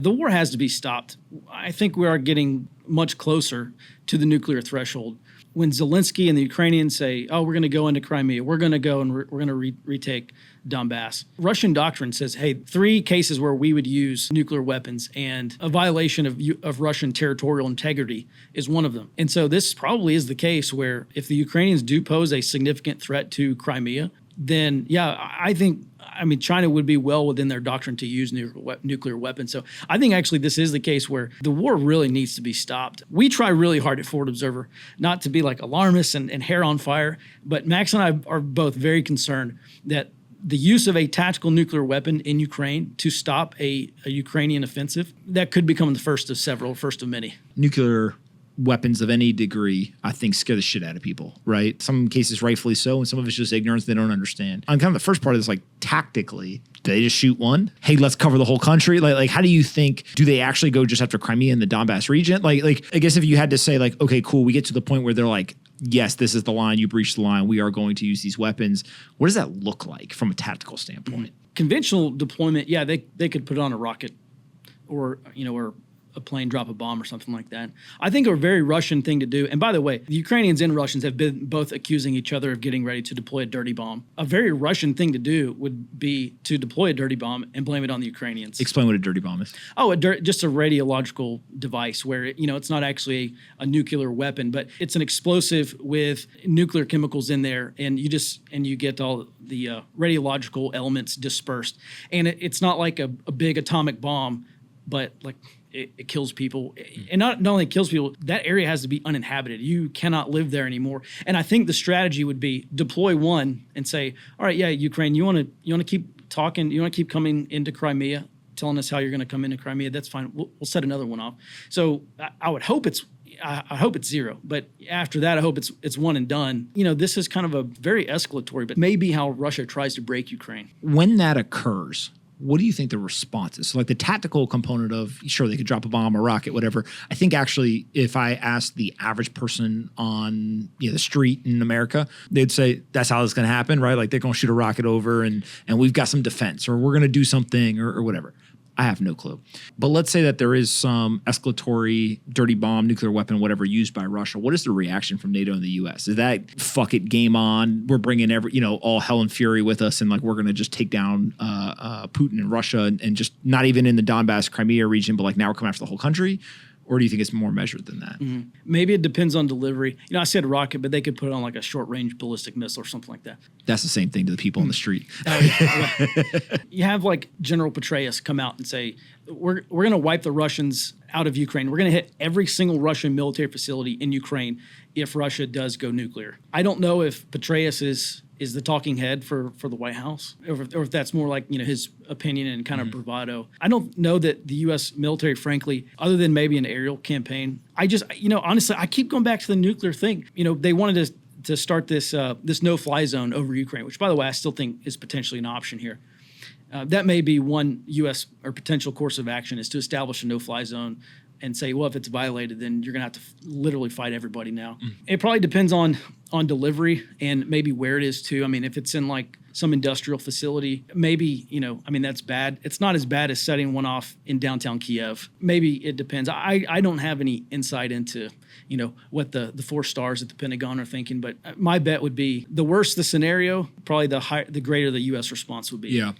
The war has to be stopped. I think we are getting much closer to the nuclear threshold. When Zelensky and the Ukrainians say, oh, we're going to go into Crimea, we're going to go and we're going to retake Donbass. Russian doctrine says, hey, 3 cases where we would use nuclear weapons and a violation of Russian territorial integrity is one of them. And so this probably is the case where if the Ukrainians do pose a significant threat to Crimea, then, yeah, I think China would be well within their doctrine to use nuclear weapons. So I think actually this is the case where the war really needs to be stopped. We try really hard at Forward Observer not to be like alarmists and hair on fire, but Max and I are both very concerned that the use of a tactical nuclear weapon in Ukraine to stop a Ukrainian offensive, that could become the first of many. Nuclear weapons of any degree, I think, scare the shit out of people, right? Some cases rightfully so, and some of it's just ignorance they don't understand. On kind of the first part of this, like tactically, do they just shoot one? Hey, let's cover the whole country. Like, how do you think, do they actually go just after Crimea and the Donbass region? Like, I guess if you had to say like, okay, cool, we get to the point where they're like, yes, this is the line, you breached the line, we are going to use these weapons. What does that look like from a tactical standpoint? Conventional deployment, yeah, they could put on a rocket or a plane drop a bomb or something like that. I think a very Russian thing to do, and by the way, the Ukrainians and Russians have been both accusing each other of getting ready to deploy a dirty bomb. A very Russian thing to do would be to deploy a dirty bomb and blame it on the Ukrainians. Explain what a dirty bomb is. Oh, just a radiological device where, it's not actually a nuclear weapon, but it's an explosive with nuclear chemicals in there, and you get all the radiological elements dispersed. And it's not like a big atomic bomb, but like it kills people. And not only kills people, that area has to be uninhabited. You cannot live there anymore. And I think the strategy would be deploy one and say, all right, yeah, Ukraine, you want to keep talking, you want to keep coming into Crimea, telling us how you're going to come into Crimea, that's fine. We'll set another one off. So I would hope it's 0, but after that, I hope it's one and done. This is kind of a very escalatory, but maybe how Russia tries to break Ukraine. When that occurs, what do you think the response is? So like the tactical component of, sure, they could drop a bomb, a rocket, whatever. I think actually if I asked the average person on the street in America, they'd say that's how it's going to happen, right? Like they're going to shoot a rocket over and we've got some defense or we're going to do something or whatever. I have no clue. But let's say that there is some escalatory dirty bomb, nuclear weapon, whatever, used by Russia. What is the reaction from NATO and the U.S.? Is that fuck it, game on? We're bringing all hell and fury with us, and like we're going to just take down Putin and Russia, and just not even in the Donbass, Crimea region, but like now we're coming after the whole country? Or do you think it's more measured than that? Mm-hmm. Maybe it depends on delivery. I said rocket, but they could put it on like a short-range ballistic missile or something like that. That's the same thing to the people on the street. You have like General Petraeus come out and say, we're going to wipe the Russians out of Ukraine. We're going to hit every single Russian military facility in Ukraine if Russia does go nuclear. I don't know if Petraeus is the talking head for the White House, or if that's more like his opinion and kind of bravado. I don't know that the U.S. military, frankly, other than maybe an aerial campaign, I just honestly I keep going back to the nuclear thing. They wanted to start this no-fly zone over Ukraine, which by the way I still think is potentially an option here. That may be one U.S. or potential course of action, is to establish a no-fly zone and say, well, if it's violated, then you're going to have to literally fight everybody now. It probably depends on delivery and maybe where it is too. If it's in like some industrial facility, maybe, that's bad. It's not as bad as setting one off in downtown Kiev. Maybe it depends. I don't have any insight into, what the 4 stars at the Pentagon are thinking, but my bet would be the worse the scenario, probably the greater the U.S. response would be. Yeah.